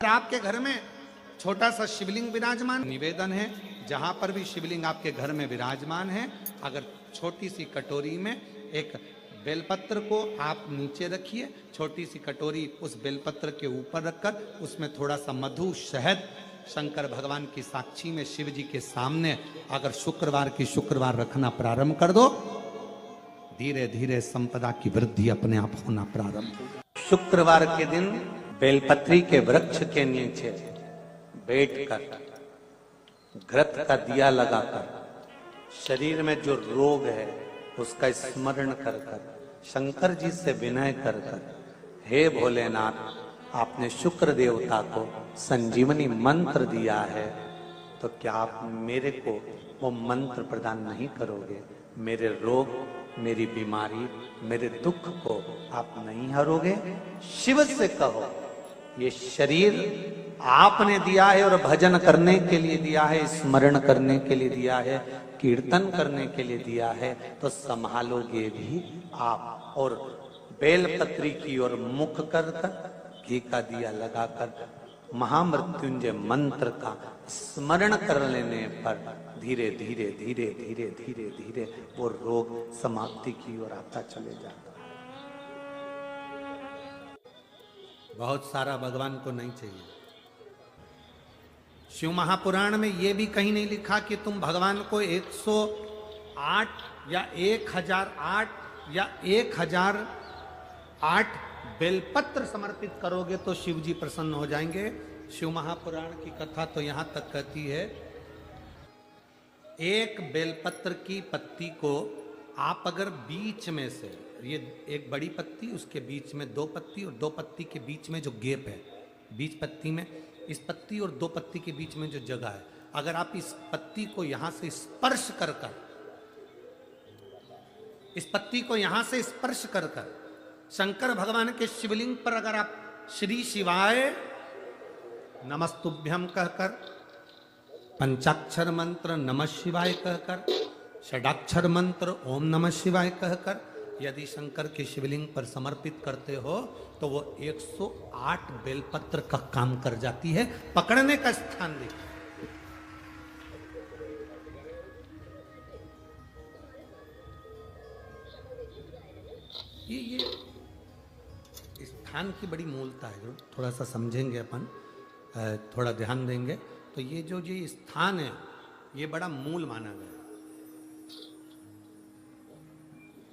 आपके घर में छोटा सा शिवलिंग विराजमान, निवेदन है जहां पर भी शिवलिंग आपके घर में विराजमान है, अगर छोटी सी कटोरी में एक बेलपत्र को आप नीचे रखिए, छोटी सी कटोरी उस बेलपत्र के ऊपर रखकर उसमें थोड़ा सा मधु शहद शंकर भगवान की साक्षी में शिव जी के सामने अगर शुक्रवार की शुक्रवार रखना प्रारंभ कर दो, धीरे धीरे संपदा की वृद्धि अपने आप होना प्रारंभ हो। शुक्रवार के दिन बेलपत्री के वृक्ष के नीचे बैठकर घृत का दिया लगाकर शरीर में जो रोग है उसका स्मरण कर कर शंकर जी से विनय कर कर, हे भोलेनाथ, आपने शुक्र देवता को संजीवनी मंत्र दिया है, तो क्या आप मेरे को वो मंत्र प्रदान नहीं करोगे? मेरे रोग, मेरी बीमारी, मेरे दुख को आप नहीं हरोगे? शिव से कहो, ये शरीर आपने दिया है और भजन करने के लिए दिया है, स्मरण करने के लिए दिया है, कीर्तन करने के लिए दिया है, तो संभालोगे भी आप। और बेलपत्री की ओर मुख कर कर घी का दिया लगाकर महामृत्युंजय मंत्र का स्मरण कर लेने पर धीरे धीरे धीरे धीरे धीरे धीरे वो रोग समाप्ति की ओर आता चले जाता। बहुत सारा भगवान को नहीं चाहिए। शिव महापुराण में यह भी कहीं नहीं लिखा कि तुम भगवान को 108 या 1008 या 1008 बेलपत्र समर्पित करोगे तो शिव जी प्रसन्न हो जाएंगे। शिव महापुराण की कथा तो यहां तक कहती है, एक बेलपत्र की पत्ती को आप अगर बीच में से, ये एक बड़ी पत्ती, उसके बीच में दो पत्ती और दो पत्ती के बीच में जो गैप है, बीच पत्ती में, इस पत्ती और दो पत्ती के बीच में जो जगह है, अगर आप इस पत्ती को यहां से स्पर्श कर कर, इस पत्ती को यहां से स्पर्श कर कर शंकर भगवान के शिवलिंग पर अगर आप श्री शिवाय नमस्तुभ्यम कहकर, पंचाक्षर मंत्र नमः शिवाय कहकर, षडाक्षर मंत्र ओम नमः शिवाय कहकर यदि शंकर के शिवलिंग पर समर्पित करते हो तो वो 108 बेलपत्र का काम कर जाती है। पकड़ने का स्थान देखिए, ये स्थान की बड़ी मूलता है, जो थोड़ा सा समझेंगे अपन, थोड़ा ध्यान देंगे तो ये जो ये स्थान है ये बड़ा मूल माना गया।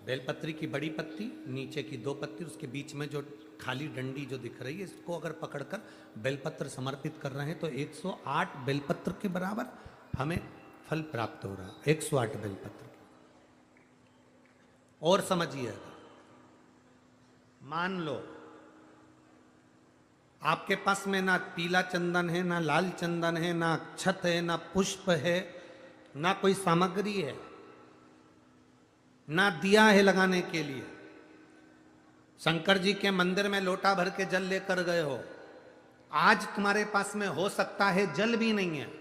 बेलपत्री की बड़ी पत्ती, नीचे की दो पत्ती, उसके बीच में जो खाली डंडी जो दिख रही है, इसको अगर पकड़कर बेलपत्र समर्पित कर रहे हैं तो 108 बेलपत्र के बराबर हमें फल प्राप्त हो रहा है। 108 बेलपत्र। और समझिएगा, मान लो आपके पास में ना पीला चंदन है, ना लाल चंदन है, ना अक्षत है, ना पुष्प है, ना कोई सामग्री है, ना दिया है लगाने के लिए। शंकर जी के मंदिर में लोटा भर के जल लेकर गए हो, आज तुम्हारे पास में हो सकता है जल भी नहीं है,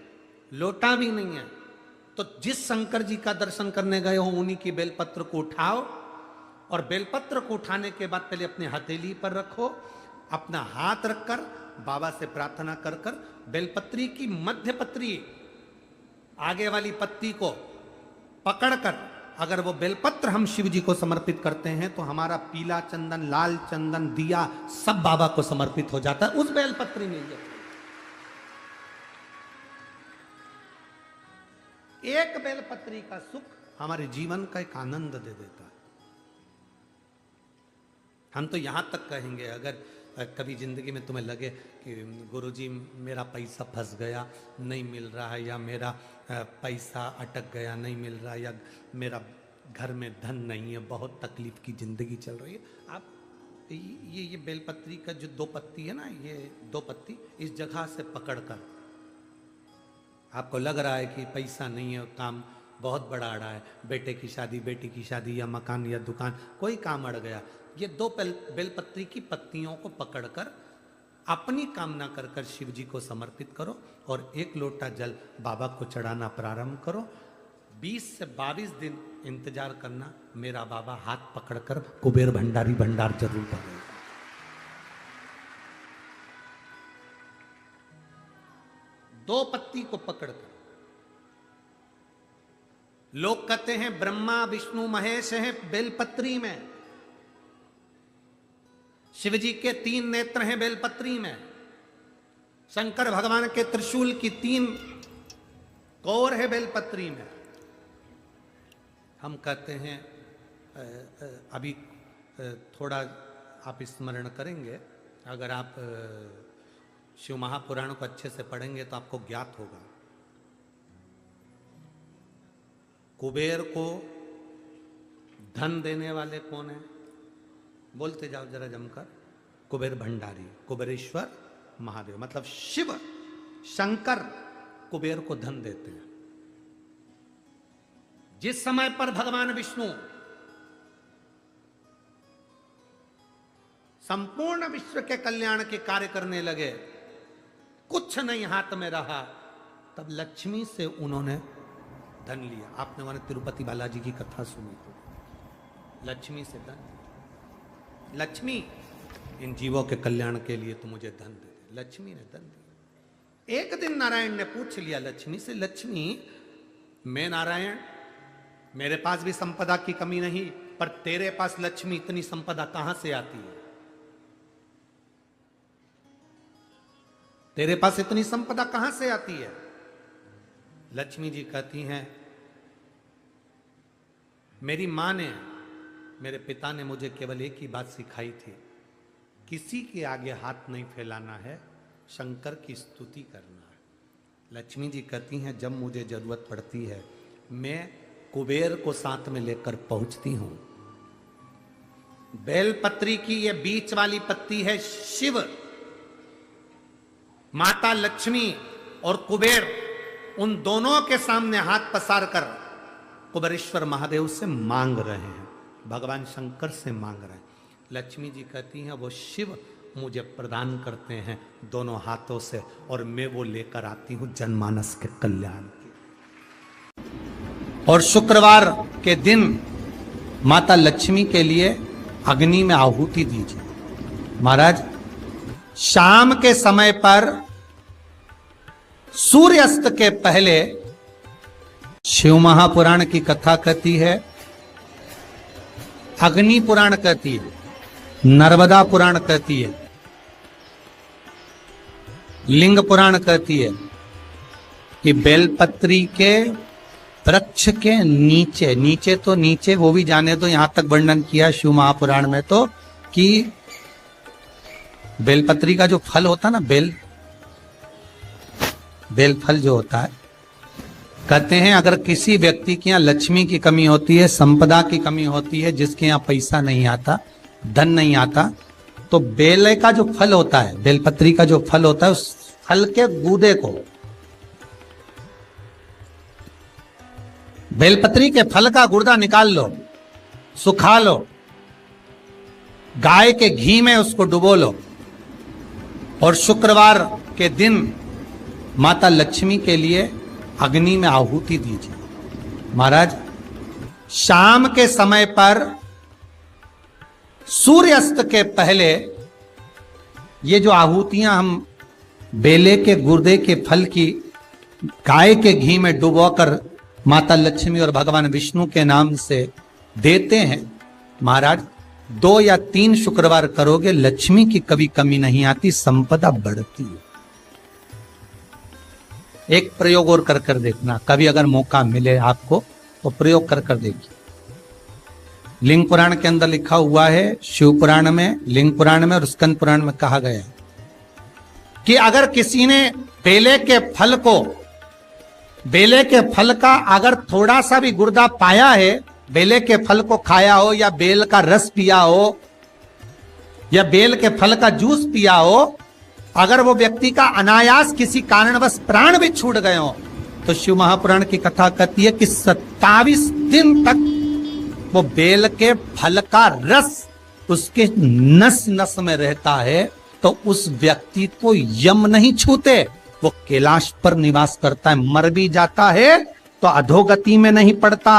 लोटा भी नहीं है, तो जिस शंकर जी का दर्शन करने गए हो उन्हीं की बेलपत्र को उठाओ और बेलपत्र को उठाने के बाद पहले अपने हथेली पर रखो, अपना हाथ रखकर बाबा से प्रार्थना कर कर बेलपत्री की मध्य पत्री, आगे वाली पत्ती को पकड़कर अगर वो बेलपत्र हम शिव जी को समर्पित करते हैं तो हमारा पीला चंदन, लाल चंदन, दिया सब बाबा को समर्पित हो जाता है, उस बेलपत्री में। एक बेलपत्री का सुख हमारे जीवन का एक आनंद दे देता है। हम तो यहां तक कहेंगे, अगर कभी जिंदगी में तुम्हें लगे कि गुरुजी मेरा पैसा फंस गया, नहीं मिल रहा है, या मेरा पैसा अटक गया, नहीं मिल रहा, या मेरा घर में धन नहीं है, बहुत तकलीफ की जिंदगी चल रही है, आप ये बेलपत्री का जो दो पत्ती है ना, ये दो पत्ती इस जगह से पकड़कर, आपको लग रहा है कि पैसा नहीं है, काम बहुत बड़ा अड़ा है, बेटे की शादी, बेटी की शादी, या मकान या दुकान, कोई काम अड़ गया, ये दो बेलपत्री की पत्तियों को पकड़कर अपनी कामना कर कर शिव जी को समर्पित करो और एक लोटा जल बाबा को चढ़ाना प्रारंभ करो। 20 से 22 दिन इंतजार करना, मेरा बाबा हाथ पकड़कर कुबेर भंडारी भंडार जरूर भरेगा। 2 पत्ती को पकड़कर, लोग कहते हैं ब्रह्मा विष्णु महेश है बेलपत्री में, शिव जी के 3 नेत्र हैं बेलपत्री में, शंकर भगवान के त्रिशूल की 3 कौर है बेलपत्री में। हम कहते हैं अभी थोड़ा आप स्मरण करेंगे, अगर आप शिव महापुराण को अच्छे से पढ़ेंगे तो आपको ज्ञात होगा। कुबेर को धन देने वाले कौन है? बोलते जाओ जरा जमकर। कुबेर भंडारी, कुबेरेश्वर महादेव, मतलब शिव शंकर कुबेर को धन देते हैं। जिस समय पर भगवान विष्णु संपूर्ण विश्व के कल्याण के कार्य करने लगे, कुछ नहीं हाथ में रहा, तब लक्ष्मी से उन्होंने धन लिया। आपने माने तिरुपति बालाजी की कथा सुनी तो लक्ष्मी से धन, लक्ष्मी इन जीवों के कल्याण के लिए तो मुझे धन दे दे। लक्ष्मी ने धन दिया। एक दिन नारायण ने पूछ लिया लक्ष्मी से, लक्ष्मी मैं नारायण, मेरे पास भी संपदा की कमी नहीं, पर तेरे पास लक्ष्मी इतनी संपदा कहां से आती है? तेरे पास इतनी संपदा कहां से आती है? लक्ष्मी जी कहती हैं, मेरी मां ने, मेरे पिता ने मुझे केवल एक ही बात सिखाई थी, किसी के आगे हाथ नहीं फैलाना है, शंकर की स्तुति करना है। लक्ष्मी जी कहती हैं, जब मुझे जरूरत पड़ती है मैं कुबेर को साथ में लेकर पहुंचती हूं। बेलपत्री की ये बीच वाली पत्ती है शिव, माता लक्ष्मी और कुबेर, उन दोनों के सामने हाथ पसार कर कुबेरेश्वर महादेव से मांग रहे हैं, भगवान शंकर से मांग रहे हैं। लक्ष्मी जी कहती हैं, वो शिव मुझे प्रदान करते हैं दोनों हाथों से, और मैं वो लेकर आती हूं जनमानस के कल्याण के। और शुक्रवार के दिन माता लक्ष्मी के लिए अग्नि में आहुति दीजिए। महाराज, शाम के समय पर सूर्यास्त के पहले शिव महापुराण की कथा कहती है, अग्नि पुराण कहती है, नर्मदा पुराण कहती है, लिंग पुराण कहती है कि बेलपत्री के वृक्ष के नीचे, नीचे तो नीचे वो भी जाने तो यहां तक वर्णन किया शिव महापुराण में तो, कि बेलपत्री का जो फल होता है ना, बेल फल जो होता है, कहते हैं अगर किसी व्यक्ति के यहाँ लक्ष्मी की कमी होती है, संपदा की कमी होती है, जिसके यहाँ पैसा नहीं आता, धन नहीं आता, तो बेल का जो फल होता है, बेलपत्री का जो फल होता है, उस फल के गूदे को, बेलपत्री के फल का गुर्दा निकाल लो, सुखा लो, गाय के घी में उसको डुबो लो, और शुक्रवार के दिन माता लक्ष्मी के लिए अग्नि में आहुति दीजिए। महाराज, शाम के समय पर सूर्यास्त के पहले ये जो आहुतियां हम बेले के गुर्दे के फल की गाय के घी में डुबोकर माता लक्ष्मी और भगवान विष्णु के नाम से देते हैं, महाराज 2 या 3 शुक्रवार करोगे, लक्ष्मी की कभी कमी नहीं आती, संपदा बढ़ती है। एक प्रयोग और कर देखना, कभी अगर मौका मिले आपको तो प्रयोग कर देखिए। लिंग पुराण के अंदर लिखा हुआ है, शिव पुराण में, लिंग पुराण में और स्कंद पुराण में कहा गया है कि अगर किसी ने बेले के फल को, बेले के फल का अगर थोड़ा सा भी गुर्दा पाया है, बेले के फल को खाया हो, या बेल का रस पिया हो, या बेल के फल का जूस पिया हो, अगर वो व्यक्ति का अनायास किसी कारणवश प्राण भी छूट गए हो, तो शिव महापुराण की कथा कहती है कि 27 दिन तक वो बेल के फल का रस उसके नस नस में रहता है, तो उस व्यक्ति को यम नहीं छूते, वो कैलाश पर निवास करता है। मर भी जाता है तो अधोगति में नहीं पड़ता,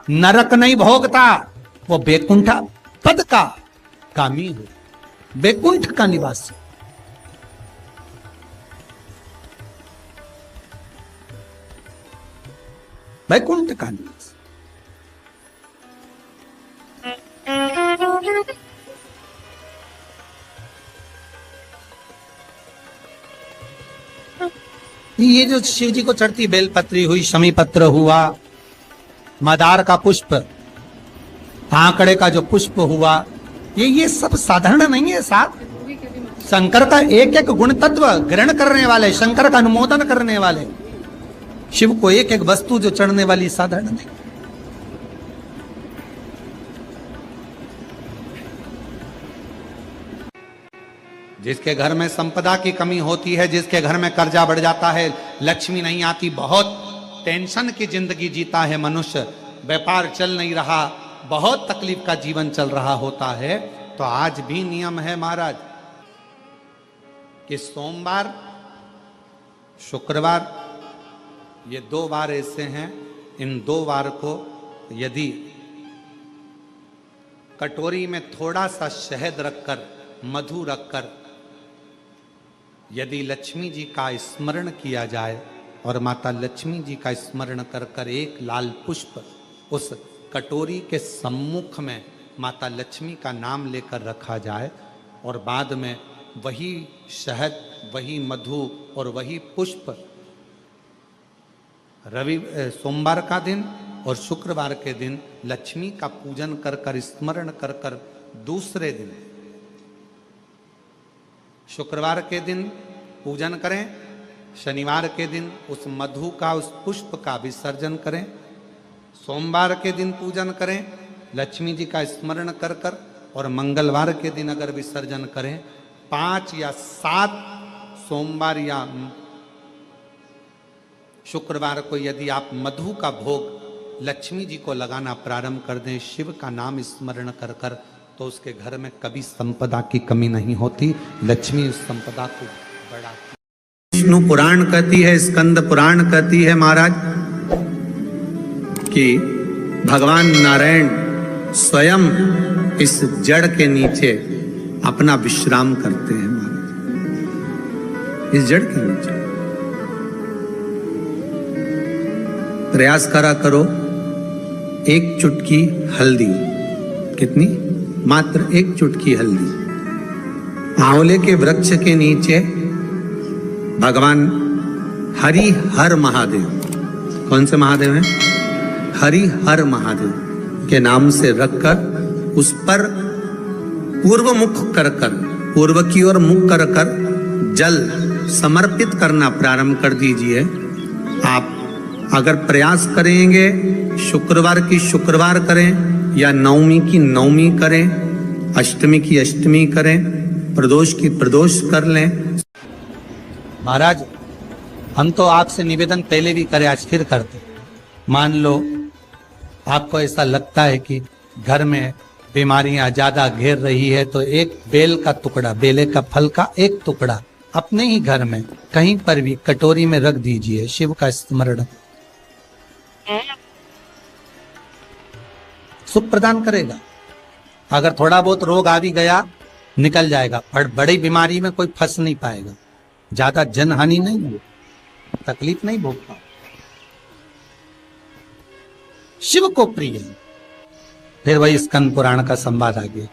नरक नहीं भोगता, वो बैकुंठ पद का कामी हो, बैकुंठ का निवासी। वैकुंठ का निवास। ये जो शिव जी को चढ़ती बेलपत्री हुई, शमी पत्र हुआ, मदार का पुष्प, आंकड़े का जो पुष्प हुआ, ये सब साधारण नहीं है साहब। शंकर का एक एक गुण तत्व ग्रहण करने वाले, शंकर का अनुमोदन करने वाले, शिव को एक एक वस्तु जो चढ़ने वाली साधारण नहीं। जिसके घर में संपदा की कमी होती है, जिसके घर में कर्जा बढ़ जाता है, लक्ष्मी नहीं आती, बहुत टेंशन की जिंदगी जीता है मनुष्य, व्यापार चल नहीं रहा, बहुत तकलीफ का जीवन चल रहा होता है, तो आज भी नियम है महाराज कि सोमवार, शुक्रवार, ये 2 वार ऐसे हैं, इन 2 वार को यदि कटोरी में थोड़ा सा शहद रखकर, मधु रखकर, यदि लक्ष्मी जी का स्मरण किया जाए और माता लक्ष्मी जी का स्मरण कर कर एक लाल पुष्प उस कटोरी के सम्मुख में माता लक्ष्मी का नाम लेकर रखा जाए और बाद में वही शहद, वही मधु और वही पुष्प सोमवार का दिन और शुक्रवार के दिन लक्ष्मी का पूजन कर कर, स्मरण कर कर, दूसरे दिन शुक्रवार के दिन पूजन करें, शनिवार के दिन उस मधु का, उस पुष्प का विसर्जन करें, सोमवार के दिन पूजन करें लक्ष्मी जी का स्मरण कर कर, और मंगलवार के दिन अगर विसर्जन करें, 5 या 7 सोमवार या शुक्रवार को यदि आप मधु का भोग लक्ष्मी जी को लगाना प्रारंभ कर दें, शिव का नाम स्मरण कर कर, तो उसके घर में कभी संपदा की कमी नहीं होती, लक्ष्मी उस संपदा को बढ़ाती। विष्णु पुराण कहती है, स्कंद पुराण कहती है महाराज कि भगवान नारायण स्वयं इस जड़ के नीचे अपना विश्राम करते हैं महाराज, इस जड़ के नीचे। प्रयास करा करो, एक चुटकी हल्दी, कितनी? मात्र एक चुटकी हल्दी, आंवले के वृक्ष के नीचे भगवान हरि हर महादेव, कौन से महादेव हैं? हरि हर महादेव के नाम से रखकर उस पर पूर्व मुख कर कर, पूर्व की ओर मुख कर कर जल समर्पित करना प्रारंभ कर दीजिए। आप अगर प्रयास करेंगे, शुक्रवार की शुक्रवार करें या नवमी की नवमी करें, अष्टमी की अष्टमी करें, प्रदोष की प्रदोष कर लें। महाराज हम तो आपसे निवेदन पहले भी करे, आज फिर करते। मान लो आपको ऐसा लगता है कि घर में बीमारियां ज्यादा घेर रही है, तो एक बेल का टुकड़ा, बेले का फल का एक टुकड़ा अपने ही घर में कहीं पर भी कटोरी में रख दीजिए, शिव का स्मरण, सुख प्रदान करेगा। अगर थोड़ा बहुत रोग आ भी गया निकल जाएगा, पर बड़ी बीमारी में कोई फंस नहीं पाएगा, ज्यादा जनहानि नहीं होगी, तकलीफ नहीं भोग पाएगा। शिव को प्रिय है। फिर वही स्कंद पुराण का संवाद आ गया।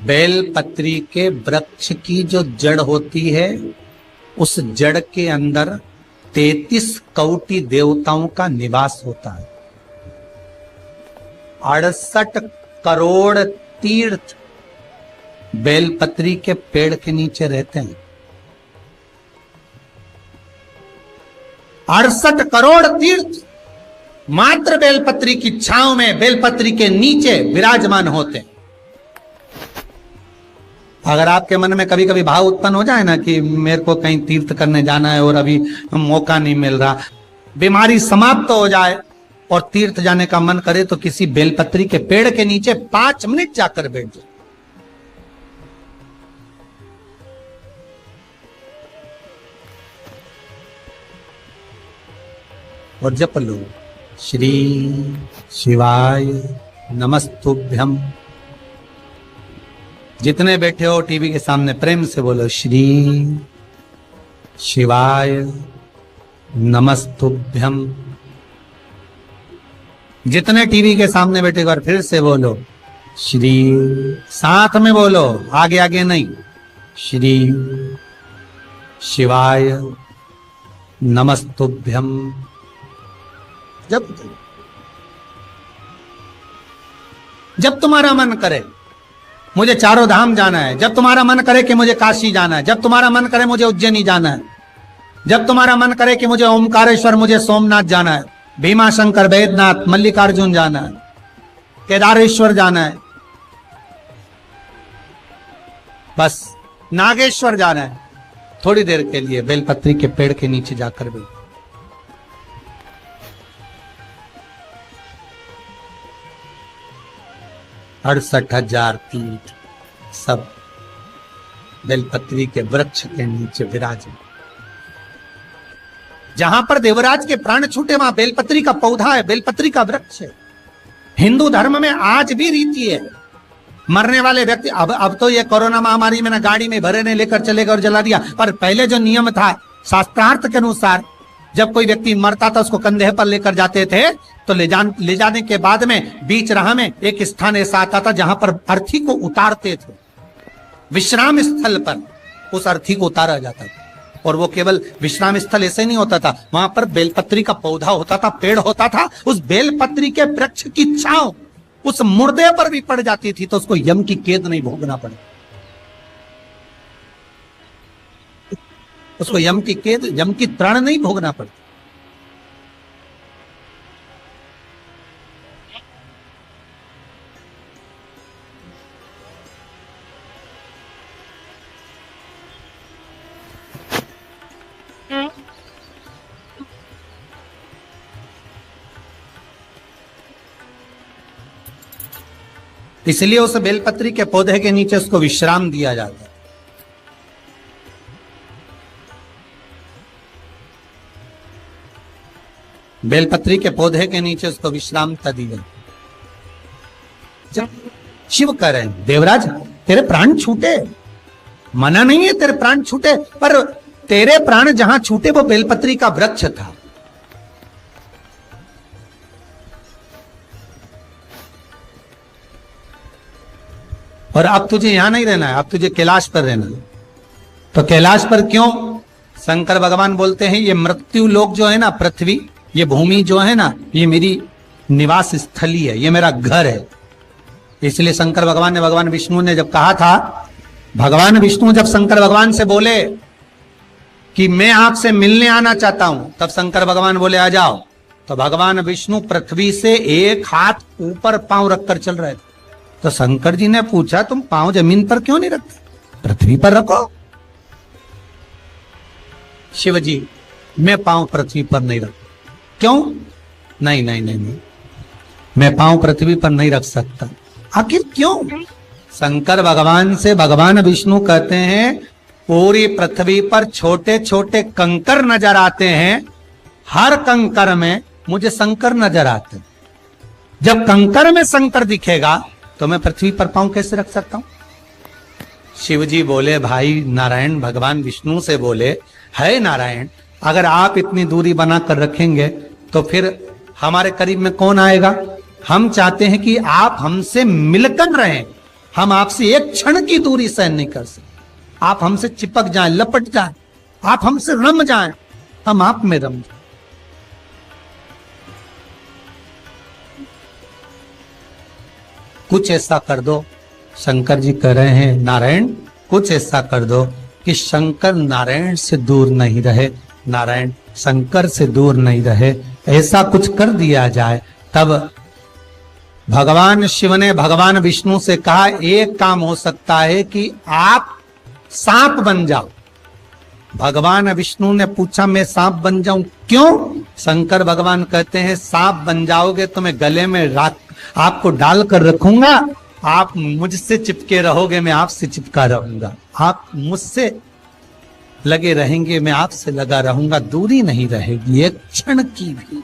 बेल पत्री के वृक्ष की जो जड़ होती है, उस जड़ के अंदर 33 कोटि देवताओं का निवास होता है। 68 करोड़ तीर्थ बेलपत्री के पेड़ के नीचे रहते हैं। 68 करोड़ तीर्थ मात्र बेलपत्री की छांव में, बेलपत्री के नीचे विराजमान होते हैं। अगर आपके मन में कभी कभी भाव उत्पन्न हो जाए ना कि मेरे को कहीं तीर्थ करने जाना है और अभी मौका नहीं मिल रहा, बीमारी समाप्त हो जाए और तीर्थ जाने का मन करे, तो किसी बेलपत्री के पेड़ के नीचे 5 मिनट जाकर बैठ जाए। और जप लो, श्री शिवाय नमस्तुभ्यम। जितने बैठे हो टीवी के सामने प्रेम से बोलो, श्री शिवाय नमस्तुभ्यम। जितने टीवी के सामने बैठे और फिर से बोलो श्री, साथ में बोलो, आगे आगे नहीं। श्री शिवाय नमस्तुभ्यम। जब तुम्हारा मन करे मुझे चारों धाम जाना है, जब तुम्हारा मन करे कि मुझे काशी जाना है, जब तुम्हारा मन करे मुझे उज्जैनी जाना है, जब तुम्हारा मन करे कि मुझे ओमकारेश्वर, मुझे सोमनाथ जाना है, भीमा शंकर, बैद्यनाथ, मल्लिकार्जुन जाना है, केदारेश्वर जाना है, बस नागेश्वर जाना है, थोड़ी देर के लिए बेलपत्री के पेड़ के नीचे जाकर भी 68,000 तीर्थ सब बेलपत्री के वृक्ष के नीचे विराजे। जहां पर देवराज के प्राण छूटे वहां बेलपत्री का पौधा है, बेलपत्री का वृक्ष है। हिंदू धर्म में आज भी रीति है, मरने वाले व्यक्ति, अब तो ये कोरोना महामारी में ना गाड़ी में भरे ने लेकर चले गए और जला दिया, पर पहले जो नियम था शास्त्रार्थ के अनुसार, जब कोई व्यक्ति मरता था उसको कंधे पर लेकर जाते थे, तो ले जाने के बाद में बीच राह में एक स्थान ऐसा आता था जहां पर अर्थी को उतारते थे, विश्राम स्थल पर उस अर्थी को उतारा जाता था। और वो केवल विश्राम स्थल ऐसे नहीं होता था, वहां पर बेलपत्री का पौधा होता था, पेड़ होता था, उस बेलपत्री के वृक्ष की छांव उस मुर्दे पर भी पड़ जाती थी तो उसको यम की कैद नहीं भोगना पड़े, उसको यम की कैद, यम की त्राण नहीं भोगना पड़ता। इसलिए उस बेलपत्री के पौधे के नीचे उसको विश्राम दिया जाता है। बेलपत्री के पौधे के नीचे उसको विश्रामता दी गई। जब शिव कह रहे हैं देवराज तेरे प्राण छूटे, मना नहीं है तेरे प्राण छूटे, पर तेरे प्राण जहां छूटे वो बेलपत्री का वृक्ष था। और अब तुझे यहां नहीं रहना है, अब तुझे कैलाश पर रहना है। तो कैलाश पर क्यों? शंकर भगवान बोलते हैं ये मृत्यु लोक जो है ना, पृथ्वी, ये भूमि जो है ना, ये मेरी निवास स्थली है, ये मेरा घर है। इसलिए शंकर भगवान ने, भगवान विष्णु ने जब कहा था, भगवान विष्णु जब शंकर भगवान से बोले कि मैं आपसे मिलने आना चाहता हूं, तब शंकर भगवान बोले आ जाओ। तो भगवान विष्णु पृथ्वी से एक हाथ ऊपर पांव रखकर चल रहे थे। तो शंकर जी ने पूछा तुम पांव जमीन पर क्यों नहीं रखते, पृथ्वी पर रखो। शिव जी मैं पांव पृथ्वी पर नहीं रख, क्यों? नहीं नहीं नहीं नहीं, मैं पांव पृथ्वी पर नहीं रख सकता। आखिर क्यों? शंकर भगवान से भगवान विष्णु कहते हैं पूरी पृथ्वी पर छोटे छोटे कंकर नजर आते हैं, हर कंकर में मुझे शंकर नजर आते हैं। जब कंकर में शंकर दिखेगा तो मैं पृथ्वी पर पांव कैसे रख सकता हूं? शिव जी बोले, भाई नारायण भगवान विष्णु से बोले, है नारायण अगर आप इतनी दूरी बनाकर रखेंगे तो फिर हमारे करीब में कौन आएगा? हम चाहते हैं कि आप हमसे मिलकर रहें, हम आपसे एक क्षण की दूरी सहन नहीं कर सकते। आप हमसे चिपक जाएं, लपट जाएं, आप हमसे रम जाएं, हम आप में रम जाएं। कुछ ऐसा कर दो, शंकर जी कह रहे हैं नारायण कुछ ऐसा कर दो कि शंकर नारायण से दूर नहीं रहे, नारायण शंकर से दूर नहीं रहे, ऐसा कुछ कर दिया जाए। तब भगवान शिव ने भगवान विष्णु से कहा एक काम हो सकता है कि आप सांप बन जाओ। भगवान विष्णु ने पूछा मैं सांप बन जाऊं क्यों? शंकर भगवान कहते हैं सांप बन जाओगे तो मैं गले में आपको डाल कर रखूंगा, आप मुझसे चिपके रहोगे, मैं आपसे चिपका रहूंगा, आप मुझसे लगे रहेंगे, मैं आपसे लगा रहूंगा, दूरी नहीं रहेगी एक क्षण की भी।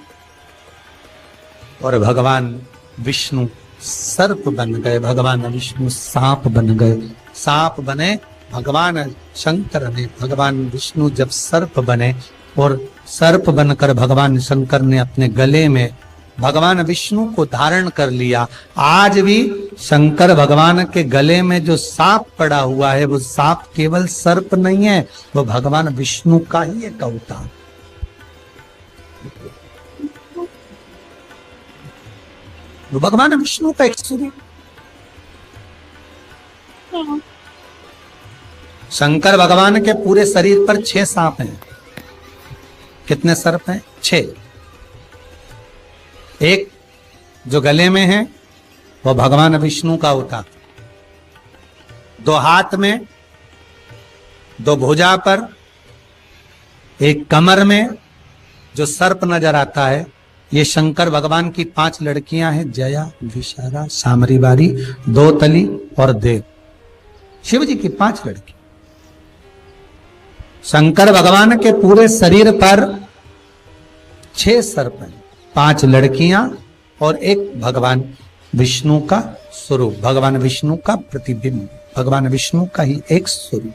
और भगवान विष्णु सर्प बन गए, भगवान विष्णु सांप बन गए। सांप बने भगवान शंकर ने, भगवान विष्णु जब सर्प बने और सर्प बनकर भगवान शंकर ने अपने गले में भगवान विष्णु को धारण कर लिया। आज भी शंकर भगवान के गले में जो सांप पड़ा हुआ है, वो सांप केवल सर्प नहीं है, वो भगवान विष्णु का ही एक अवतार। वो भगवान विष्णु का एक स्वरूप। शंकर भगवान के पूरे शरीर पर 6 सांप हैं। कितने सर्प हैं? 6। एक जो गले में है वो भगवान विष्णु का होता, 2 हाथ में, 2 भुजा पर, एक कमर में जो सर्प नजर आता है, ये शंकर भगवान की 5 लड़कियां हैं, जया, विशाला, सामरीवारी, दोतली और देव। शिव जी की 5 लड़की। शंकर भगवान के पूरे शरीर पर 6 सर्प हैं, 5 लड़कियां और एक भगवान विष्णु का स्वरूप, भगवान विष्णु का प्रतिबिंब, भगवान विष्णु का ही एक स्वरूप।